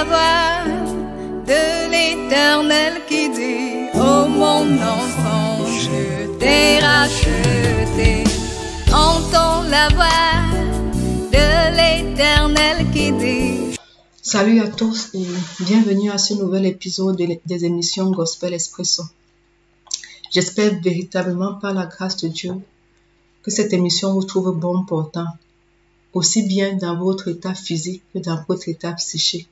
la voix de l'Éternel qui dit: oh mon enfant, je t'ai racheté. Entends la voix de l'Éternel qui dit. Salut à tous et bienvenue à ce nouvel épisode des émissions Gospel Espresso. J'espère véritablement par la grâce de Dieu que cette émission vous trouve bon portant, aussi bien dans votre état physique que dans votre état psychique.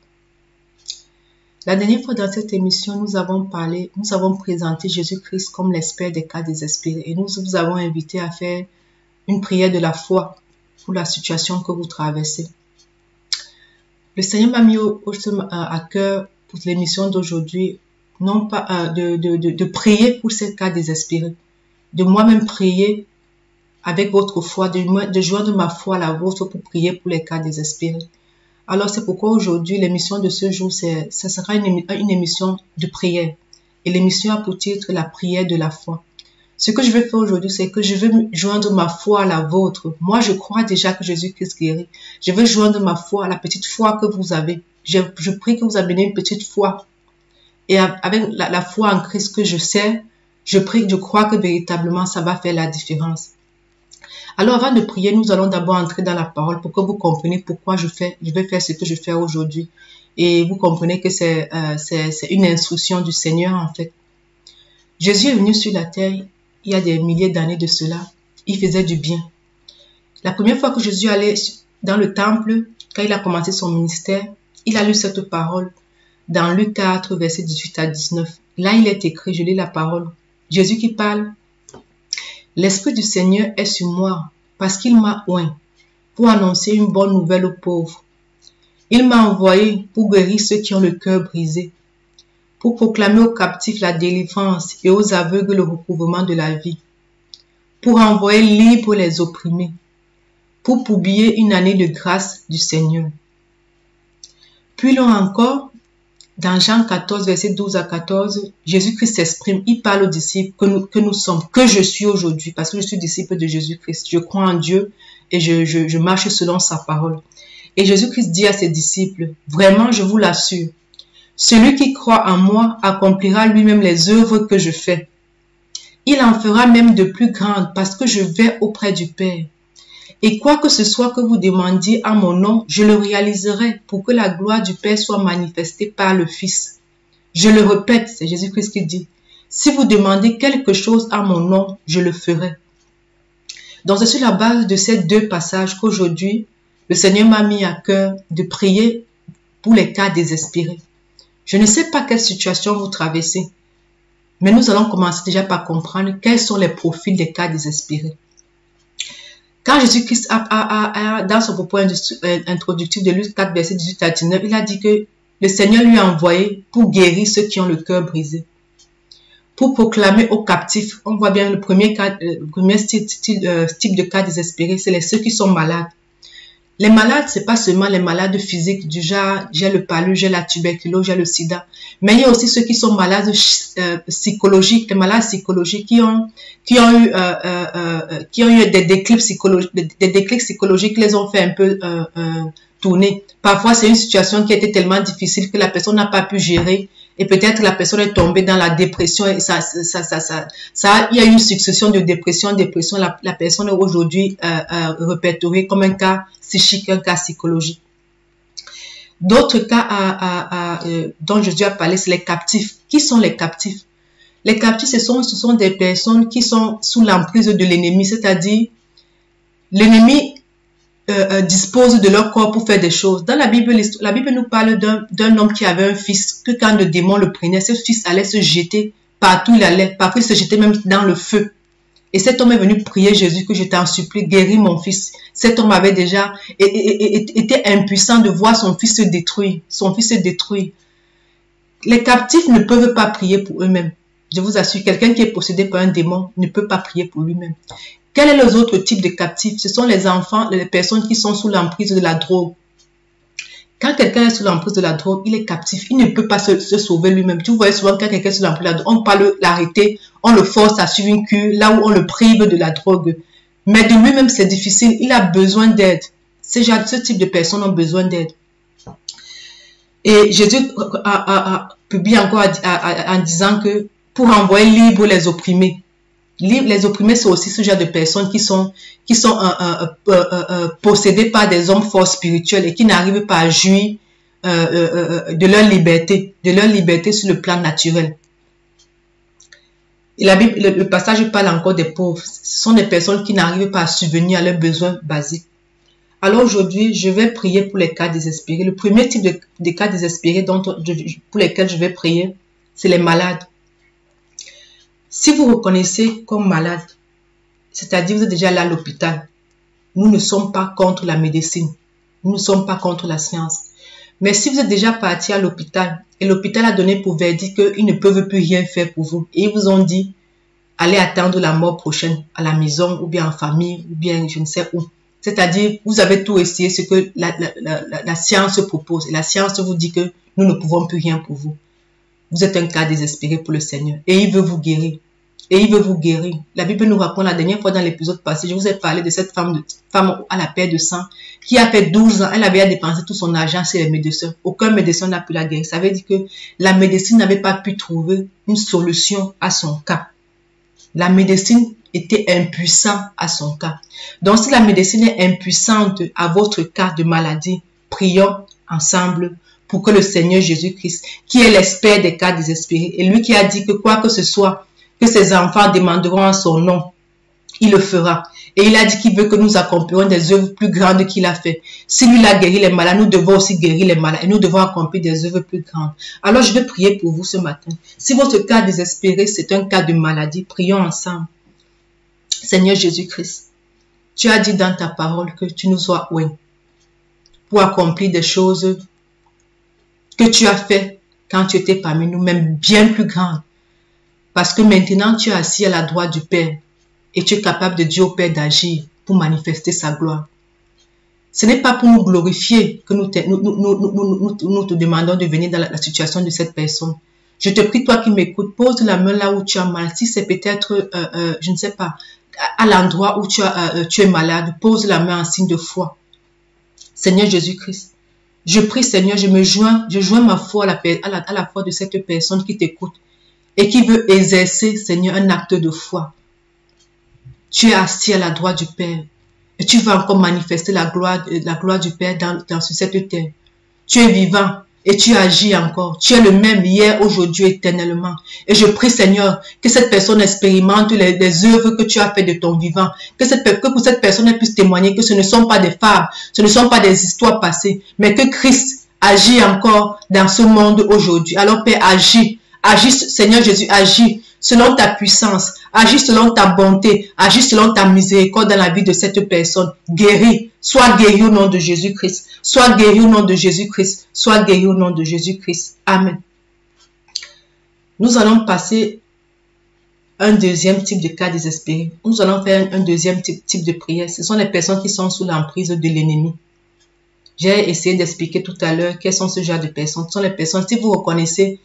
La dernière fois dans cette émission, nous avons présenté Jésus-Christ comme l'expert des cas désespérés et nous vous avons invité à faire une prière de la foi pour la situation que vous traversez. Le Seigneur m'a mis à cœur pour l'émission d'aujourd'hui, non pas de prier pour ces cas désespérés, de moi-même prier avec votre foi, de joindre ma foi à la vôtre pour prier pour les cas désespérés. Alors c'est pourquoi aujourd'hui, l'émission de ce jour, ça sera une émission de prière. Et l'émission a pour titre la prière de la foi. Ce que je vais faire aujourd'hui, c'est que je vais joindre ma foi à la vôtre. Moi, je crois déjà que Jésus-Christ guérit. Je vais joindre ma foi à la petite foi que vous avez. Je prie que vous ameniez une petite foi. Et avec la foi en Christ que je sais, je crois que véritablement ça va faire la différence. Alors avant de prier, nous allons d'abord entrer dans la parole pour que vous compreniez pourquoi je vais faire ce que je fais aujourd'hui. Et vous comprenez que c'est une instruction du Seigneur en fait. Jésus est venu sur la terre il y a des milliers d'années de cela. Il faisait du bien. La première fois que Jésus allait dans le temple, quand il a commencé son ministère, il a lu cette parole dans Luc 4, versets 18 à 19. Là, il est écrit, je lis la parole. Jésus qui parle. L'Esprit du Seigneur est sur moi parce qu'il m'a oint pour annoncer une bonne nouvelle aux pauvres. Il m'a envoyé pour guérir ceux qui ont le cœur brisé, pour proclamer aux captifs la délivrance et aux aveugles le recouvrement de la vie, pour envoyer libres les opprimés, pour publier une année de grâce du Seigneur. Puis l'on encore, dans Jean 14, verset 12 à 14, Jésus-Christ s'exprime, il parle aux disciples que nous sommes, que je suis aujourd'hui, parce que je suis disciple de Jésus-Christ. Je crois en Dieu et je marche selon sa parole. Et Jésus-Christ dit à ses disciples, vraiment je vous l'assure, celui qui croit en moi accomplira lui-même les œuvres que je fais. Il en fera même de plus grandes parce que je vais auprès du Père. Et quoi que ce soit que vous demandiez à mon nom, je le réaliserai pour que la gloire du Père soit manifestée par le Fils. Je le répète, c'est Jésus-Christ qui dit, si vous demandez quelque chose à mon nom, je le ferai. Donc c'est sur la base de ces deux passages qu'aujourd'hui, le Seigneur m'a mis à cœur de prier pour les cas désespérés. Je ne sais pas quelle situation vous traversez, mais nous allons commencer déjà par comprendre quels sont les profils des cas désespérés. Quand Jésus-Christ dans son propos introductif de Luc 4, verset 18 à 19, il a dit que le Seigneur lui a envoyé pour guérir ceux qui ont le cœur brisé, pour proclamer aux captifs. On voit bien le premier type de cas désespéré, c'est ceux qui sont malades. Les malades, c'est pas seulement les malades physiques du genre, j'ai le palu, j'ai la tuberculose, j'ai le sida. Mais il y a aussi ceux qui sont malades psychologiques, les malades psychologiques qui ont eu des déclics psychologiques qui les ont fait un peu tourner. Parfois, c'est une situation qui a été tellement difficile que la personne n'a pas pu gérer. Et peut-être la personne est tombée dans la dépression et il y a eu une succession de dépression. La personne est aujourd'hui répertoriée comme un cas psychique, un cas psychologique. D'autres cas dont Jésus a parlé, c'est les captifs. Qui sont les captifs? Les captifs, ce sont des personnes qui sont sous l'emprise de l'ennemi, c'est-à-dire l'ennemi disposent de leur corps pour faire des choses. Dans la Bible nous parle d'un homme qui avait un fils, que quand le démon le prenait, ce fils allait se jeter partout il allait, parfois il se jetait même dans le feu. Et cet homme est venu prier Jésus que je t'en supplie, guéris mon fils. Cet homme avait déjà été impuissant de voir son fils se détruire. Les captifs ne peuvent pas prier pour eux-mêmes. Je vous assure, quelqu'un qui est possédé par un démon ne peut pas prier pour lui-même. Quel est les autres types de captifs? Ce sont les enfants, les personnes qui sont sous l'emprise de la drogue. Quand quelqu'un est sous l'emprise de la drogue, il est captif. Il ne peut pas se sauver lui-même. Tu vois souvent quand quelqu'un est sous l'emprise de la drogue, on ne peut pas l'arrêter, on le force à suivre une cure, là où on le prive de la drogue. Mais de lui-même, c'est difficile. Il a besoin d'aide. Ce type de personnes ont besoin d'aide. Et Jésus a publié encore en disant que pour envoyer libre les opprimés. Les opprimés, c'est aussi ce genre de personnes qui sont possédées par des hommes forts spirituels et qui n'arrivent pas à jouir de leur liberté sur le plan naturel. Et la Bible, le passage parle encore des pauvres. Ce sont des personnes qui n'arrivent pas à subvenir à leurs besoins basiques. Alors aujourd'hui, je vais prier pour les cas désespérés. Le premier type de cas désespérés pour lesquels je vais prier, c'est les malades. Si vous reconnaissez comme malade, c'est-à-dire vous êtes déjà allé à l'hôpital, nous ne sommes pas contre la médecine, nous ne sommes pas contre la science. Mais si vous êtes déjà parti à l'hôpital et l'hôpital a donné pour verdict qu'ils ne peuvent plus rien faire pour vous et ils vous ont dit allez attendre la mort prochaine à la maison ou bien en famille ou bien je ne sais où. C'est-à-dire vous avez tout essayé ce que la science propose et la science vous dit que nous ne pouvons plus rien pour vous. Vous êtes un cas désespéré pour le Seigneur et il veut vous guérir. Et il veut vous guérir. La Bible nous raconte la dernière fois dans l'épisode passé, je vous ai parlé de cette femme à la perte de sang qui a fait 12 ans, elle avait dépensé tout son argent chez les médecins. Aucun médecin n'a pu la guérir. Ça veut dire que la médecine n'avait pas pu trouver une solution à son cas. La médecine était impuissante à son cas. Donc si la médecine est impuissante à votre cas de maladie, prions ensemble pour que le Seigneur Jésus-Christ, qui est l'expert des cas désespérés, et lui qui a dit que quoi que ce soit que ses enfants demanderont en son nom, il le fera. Et il a dit qu'il veut que nous accomplions des œuvres plus grandes qu'il a fait. Si lui a guéri les malades, nous devons aussi guérir les malades et nous devons accomplir des œuvres plus grandes. Alors je vais prier pour vous ce matin. Si votre cas désespéré, c'est un cas de maladie, prions ensemble. Seigneur Jésus-Christ, tu as dit dans ta parole que tu nous as oint pour accomplir des choses que tu as fait quand tu étais parmi nous, même bien plus grandes. Parce que maintenant tu es assis à la droite du Père et tu es capable de dire au Père d'agir pour manifester sa gloire. Ce n'est pas pour nous glorifier que nous te demandons de venir dans la situation de cette personne. Je te prie, toi qui m'écoutes, pose la main là où tu as mal. Si c'est peut-être, je ne sais pas, à l'endroit où tu es malade, pose la main en signe de foi. Seigneur Jésus-Christ, je prie Seigneur, je joins ma foi à la foi de cette personne qui t'écoute et qui veut exercer, Seigneur, un acte de foi. Tu es assis à la droite du Père et tu vas encore manifester la gloire du Père sur cette terre. Tu es vivant et tu agis encore. Tu es le même hier, aujourd'hui, éternellement. Et je prie, Seigneur, que cette personne expérimente les œuvres que tu as fait de ton vivant. Que pour cette personne puisse témoigner que ce ne sont pas des fables, ce ne sont pas des histoires passées, mais que Christ agit encore dans ce monde aujourd'hui. Alors, Père, agis. Agis, Seigneur Jésus, agis selon ta puissance, agis selon ta bonté, agis selon ta miséricorde dans la vie de cette personne. Guéris, sois guéri au nom de Jésus-Christ, sois guéri au nom de Jésus-Christ, sois guéri au nom de Jésus-Christ. Amen. Nous allons passer un deuxième type de cas désespéré. Nous allons faire un deuxième type de prière. Ce sont les personnes qui sont sous l'emprise de l'ennemi. J'ai essayé d'expliquer tout à l'heure quels sont ce genre de personnes. Ce sont les personnes, si vous reconnaissez,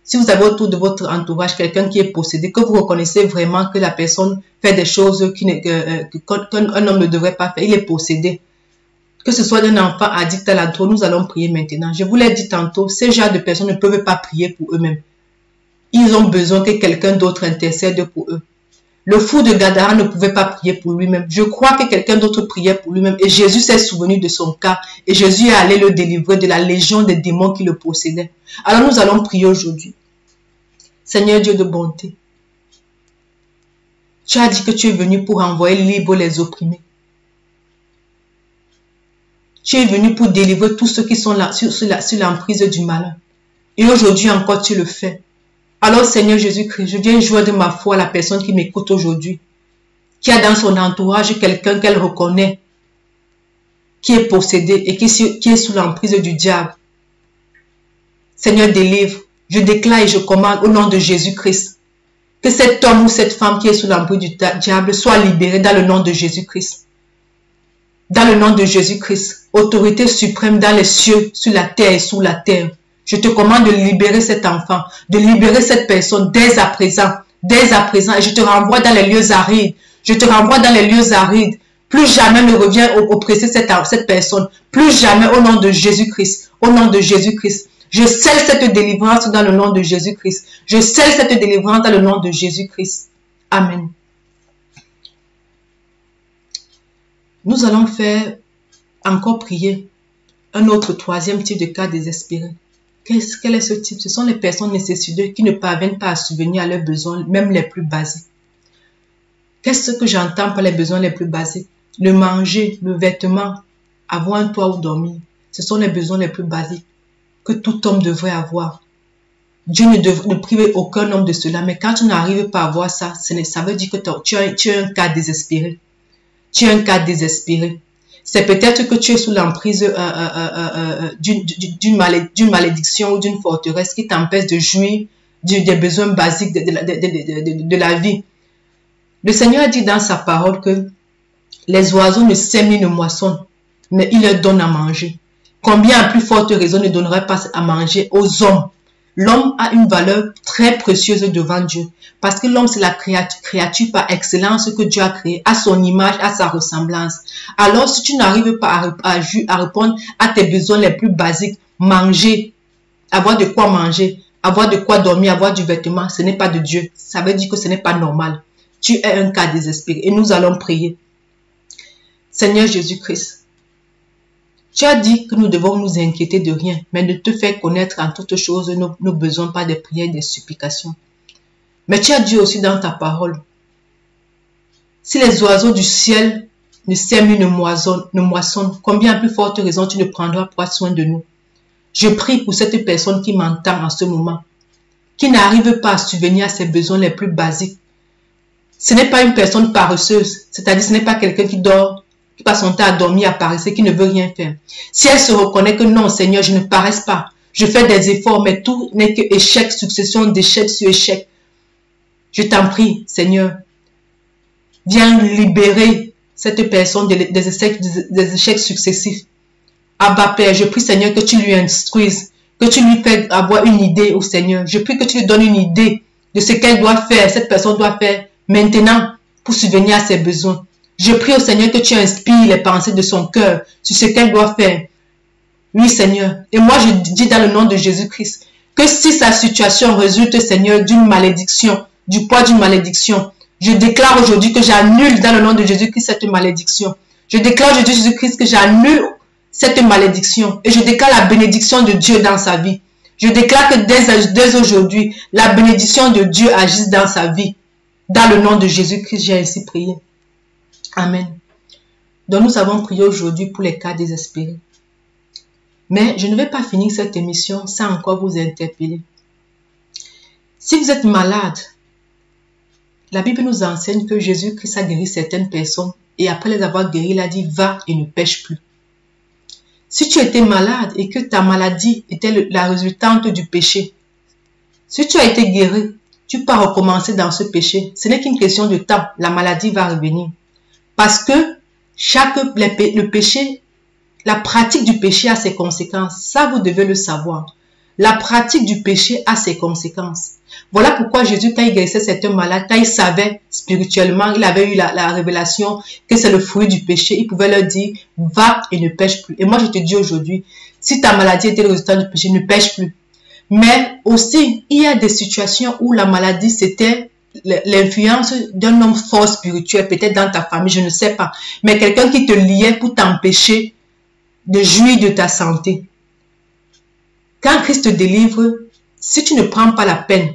si vous avez autour de votre entourage quelqu'un qui est possédé, que vous reconnaissez vraiment que la personne fait des choses qu'un homme ne devrait pas faire, il est possédé. Que ce soit un enfant addict à la drogue, nous allons prier maintenant. Je vous l'ai dit tantôt, ces genres de personnes ne peuvent pas prier pour eux-mêmes. Ils ont besoin que quelqu'un d'autre intercède pour eux. Le fou de Gadara ne pouvait pas prier pour lui-même. Je crois que quelqu'un d'autre priait pour lui-même. Et Jésus s'est souvenu de son cas. Et Jésus est allé le délivrer de la légion des démons qui le possédaient. Alors nous allons prier aujourd'hui. Seigneur Dieu de bonté, tu as dit que tu es venu pour envoyer libre les opprimés. Tu es venu pour délivrer tous ceux qui sont là, sur l'emprise du malin. Et aujourd'hui encore tu le fais. Alors Seigneur Jésus-Christ, je viens jouer de ma foi à la personne qui m'écoute aujourd'hui, qui a dans son entourage quelqu'un qu'elle reconnaît, qui est possédé et qui est sous l'emprise du diable. Seigneur, délivre. Je déclare et je commande au nom de Jésus-Christ que cet homme ou cette femme qui est sous l'emprise du diable soit libéré dans le nom de Jésus-Christ. Dans le nom de Jésus-Christ, autorité suprême dans les cieux, sur la terre et sous la terre. Je te commande de libérer cet enfant, de libérer cette personne dès à présent, et je te renvoie dans les lieux arides. Je te renvoie dans les lieux arides. Plus jamais ne reviens oppresser cette personne. Plus jamais au nom de Jésus-Christ. Au nom de Jésus-Christ. Je scelle cette délivrance dans le nom de Jésus-Christ. Je scelle cette délivrance dans le nom de Jésus-Christ. Amen. Nous allons faire encore prier un autre troisième type de cas désespéré. Quel est ce type? Ce sont les personnes nécessiteuses qui ne parviennent pas à subvenir à leurs besoins, même les plus basiques. Qu'est-ce que j'entends par les besoins les plus basiques? Le manger, le vêtement, avoir un toit où dormir. Ce sont les besoins les plus basiques que tout homme devrait avoir. Dieu ne prive aucun homme de cela, mais quand tu n'arrives pas à avoir ça, ça veut dire que tu as un cas désespéré. Tu as un cas désespéré. C'est peut-être que tu es sous l'emprise d'une malédiction ou d'une forteresse qui t'empêche de jouir des besoins basiques de la vie. Le Seigneur a dit dans sa parole que les oiseaux ne sèment ni ne moissonnent, mais il leur donne à manger. Combien à plus forte raison ne donnerait pas à manger aux hommes? L'homme a une valeur très précieuse devant Dieu. Parce que l'homme, c'est la créature par excellence que Dieu a créée, à son image, à sa ressemblance. Alors, si tu n'arrives pas à répondre à tes besoins les plus basiques, manger, avoir de quoi manger, avoir de quoi dormir, avoir du vêtement, ce n'est pas de Dieu. Ça veut dire que ce n'est pas normal. Tu es un cas désespéré. Et nous allons prier. Seigneur Jésus-Christ, tu as dit que nous devons nous inquiéter de rien, mais de te faire connaître en toutes choses nos besoins par des prières et des supplications. Mais tu as dit aussi dans ta parole, si les oiseaux du ciel ne sèment ne moissonnent, combien à plus forte raison tu ne prendras pas soin de nous. Je prie pour cette personne qui m'entend en ce moment, qui n'arrive pas à subvenir à ses besoins les plus basiques. Ce n'est pas une personne paresseuse, c'est-à-dire ce n'est pas quelqu'un qui dort, qui passe son temps à dormir, à paresser, qui ne veut rien faire. Si elle se reconnaît que non, Seigneur, je ne paresse pas, je fais des efforts, mais tout n'est que échec, succession d'échec sur échec. Je t'en prie, Seigneur, viens libérer cette personne des échecs successifs. Abba Père, je prie, Seigneur, que tu lui instruises, que tu lui fais avoir une idée, au Seigneur. Je prie que tu lui donnes une idée de ce qu'elle doit faire, cette personne doit faire maintenant pour subvenir à ses besoins. Je prie au Seigneur que tu inspires les pensées de son cœur sur ce qu'elle doit faire. Oui, Seigneur. Et moi, je dis dans le nom de Jésus-Christ que si sa situation résulte, Seigneur, d'une malédiction, du poids d'une malédiction, je déclare aujourd'hui que j'annule dans le nom de Jésus-Christ cette malédiction. Je déclare aujourd'hui Jésus-Christ que j'annule cette malédiction et je déclare la bénédiction de Dieu dans sa vie. Je déclare que dès aujourd'hui, la bénédiction de Dieu agisse dans sa vie. Dans le nom de Jésus-Christ, j'ai ainsi prié. Amen. Donc nous avons prié aujourd'hui pour les cas désespérés. Mais je ne vais pas finir cette émission sans encore vous interpeller. Si vous êtes malade, la Bible nous enseigne que Jésus-Christ a guéri certaines personnes et après les avoir guéries, il a dit « Va et ne pêche plus ». Si tu étais malade et que ta maladie était la résultante du péché, si tu as été guéri, tu peux recommencer dans ce péché. Ce n'est qu'une question de temps. La maladie va revenir. Parce que le péché, la pratique du péché a ses conséquences. Ça, vous devez le savoir. La pratique du péché a ses conséquences. Voilà pourquoi Jésus, quand il guérissait certains malades, quand il savait spirituellement, il avait eu la révélation que c'est le fruit du péché, il pouvait leur dire, va et ne pêche plus. Et moi, je te dis aujourd'hui, si ta maladie était le résultat du péché, ne pêche plus. Mais aussi, il y a des situations où la maladie, c'était l'influence d'un homme fort spirituel, peut-être dans ta famille, je ne sais pas. Mais quelqu'un qui te liait pour t'empêcher de jouir de ta santé. Quand Christ te délivre, si tu ne prends pas la peine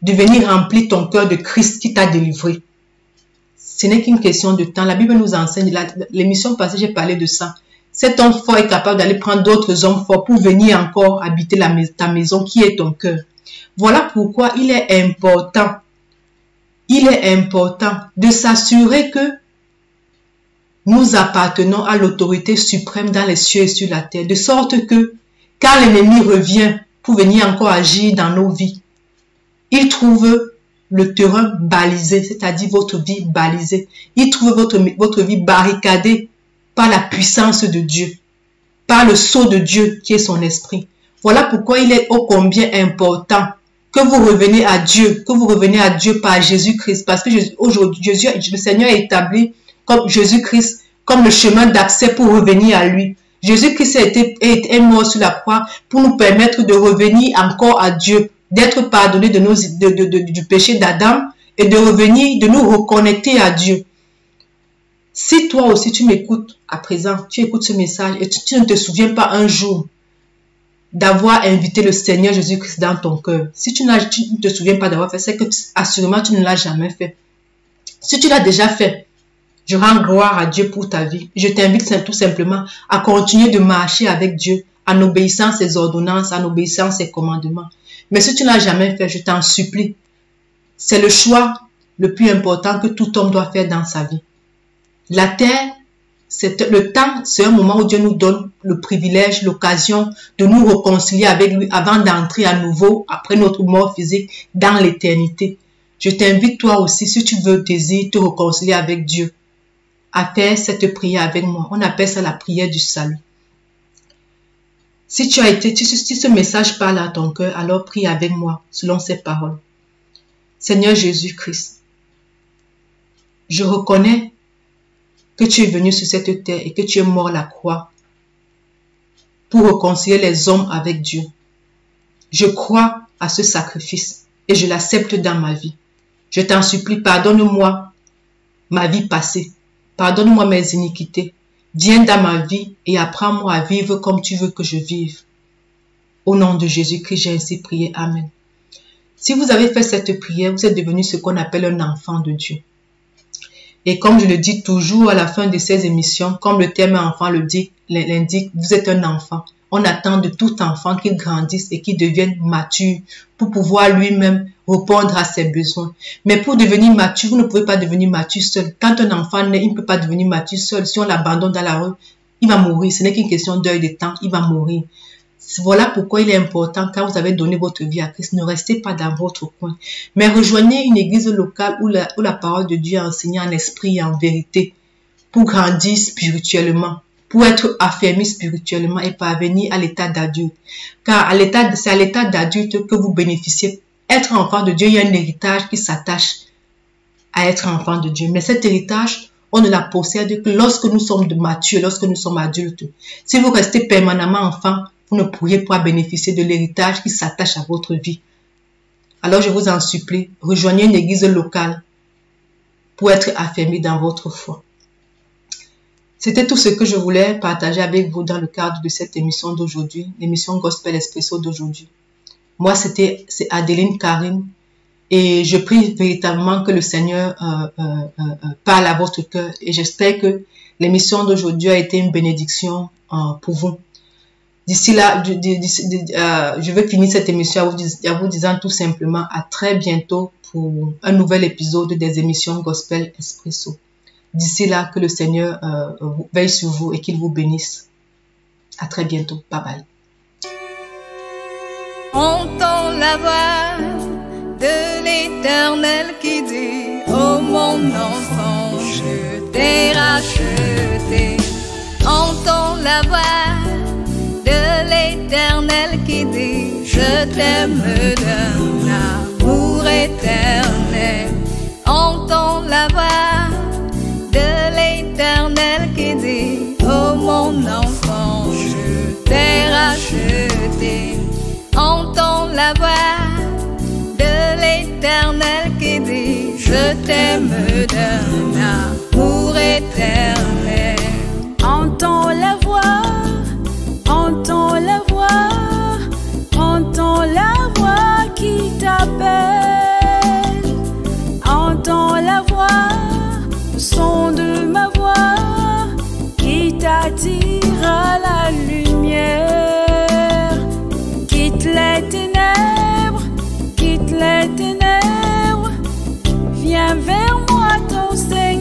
de venir remplir ton cœur de Christ qui t'a délivré, ce n'est qu'une question de temps. La Bible nous enseigne, l'émission passée, j'ai parlé de ça. Cet homme fort est capable d'aller prendre d'autres hommes forts pour venir encore habiter ta maison qui est ton cœur. Voilà pourquoi il est important de s'assurer que nous appartenons à l'autorité suprême dans les cieux et sur la terre, de sorte que quand l'ennemi revient pour venir encore agir dans nos vies, il trouve le terrain balisé, c'est-à-dire votre vie balisée. Il trouve votre vie barricadée par la puissance de Dieu, par le sceau de Dieu qui est son esprit. Voilà pourquoi il est ô combien important que vous reveniez à Dieu, par Jésus-Christ, parce que aujourd'hui, le Seigneur a établi comme Jésus-Christ comme le chemin d'accès pour revenir à lui. Jésus-Christ est mort sur la croix pour nous permettre de revenir encore à Dieu, d'être pardonné du péché d'Adam et de revenir, de nous reconnecter à Dieu. Si toi aussi tu m'écoutes à présent, tu écoutes ce message et tu ne te souviens pas un jour d'avoir invité le Seigneur Jésus-Christ dans ton cœur, si tu ne te souviens pas d'avoir fait, c'est que assurément tu ne l'as jamais fait. Si tu l'as déjà fait, je rends gloire à Dieu pour ta vie. Je t'invite tout simplement à continuer de marcher avec Dieu, en obéissant ses ordonnances, en obéissant ses commandements. Mais si tu ne l'as jamais fait, je t'en supplie. C'est le choix le plus important que tout homme doit faire dans sa vie. La terre, le temps, c'est un moment où Dieu nous donne le privilège, l'occasion de nous réconcilier avec lui avant d'entrer à nouveau, après notre mort physique, dans l'éternité. Je t'invite toi aussi, si tu veux, désires te réconcilier avec Dieu, à faire cette prière avec moi. On appelle ça la prière du salut. Si ce message parle à ton cœur, alors prie avec moi, selon ces paroles. Seigneur Jésus-Christ, je reconnais que tu es venu sur cette terre et que tu es mort à la croix pour réconcilier les hommes avec Dieu. Je crois à ce sacrifice et je l'accepte dans ma vie. Je t'en supplie, pardonne-moi ma vie passée. Pardonne-moi mes iniquités. Viens dans ma vie et apprends-moi à vivre comme tu veux que je vive. Au nom de Jésus-Christ, j'ai ainsi prié. Amen. Si vous avez fait cette prière, vous êtes devenu ce qu'on appelle un enfant de Dieu. Et comme je le dis toujours à la fin de ces émissions, comme le terme enfant l'indique, vous êtes un enfant. On attend de tout enfant qu'il grandisse et qu'il devienne mature pour pouvoir lui-même répondre à ses besoins. Mais pour devenir mature, vous ne pouvez pas devenir mature seul. Quand un enfant naît, il ne peut pas devenir mature seul. Si on l'abandonne dans la rue, il va mourir. Ce n'est qu'une question d'heure et de temps, il va mourir. Voilà pourquoi il est important, quand vous avez donné votre vie à Christ, ne restez pas dans votre coin, mais rejoignez une église locale où la parole de Dieu est enseignée en esprit et en vérité, pour grandir spirituellement, pour être affermi spirituellement et parvenir à l'état d'adulte. Car c'est à l'état d'adulte que vous bénéficiez. Être enfant de Dieu, il y a un héritage qui s'attache à être enfant de Dieu. Mais cet héritage, on ne la possède que lorsque nous sommes matures, lorsque nous sommes adultes. Si vous restez permanemment enfant, vous ne pourriez pas bénéficier de l'héritage qui s'attache à votre vie. Alors je vous en supplie, rejoignez une église locale pour être affermi dans votre foi. C'était tout ce que je voulais partager avec vous dans le cadre de cette émission d'aujourd'hui, l'émission Gospel Espresso d'aujourd'hui. Moi, c'est Adeline Karine et je prie véritablement que le Seigneur parle à votre cœur et j'espère que l'émission d'aujourd'hui a été une bénédiction pour vous. D'ici là, je vais finir cette émission en vous disant tout simplement à très bientôt pour un nouvel épisode des émissions Gospel Espresso. D'ici là, que le Seigneur veille sur vous et qu'il vous bénisse. À très bientôt. Bye bye. Entends la voix de l'Éternel qui dit: oh mon enfant, je t'ai racheté. Entends la voix de l'Éternel qui dit: je t'aime d'un amour éternel. Entends la voix de l'Éternel qui dit: oh mon enfant, je t'ai racheté. Entends la voix de l'Éternel qui dit: je t'aime d'un amour éternel. Entends la voix, entends la voix, entends la voix qui t'appelle. Entends la voix, le son de ma voix qui t'attire à la lumière. Quitte les ténèbres, viens vers moi ton Seigneur.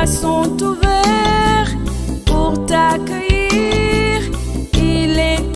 bras sont ouverts pour t'accueillir.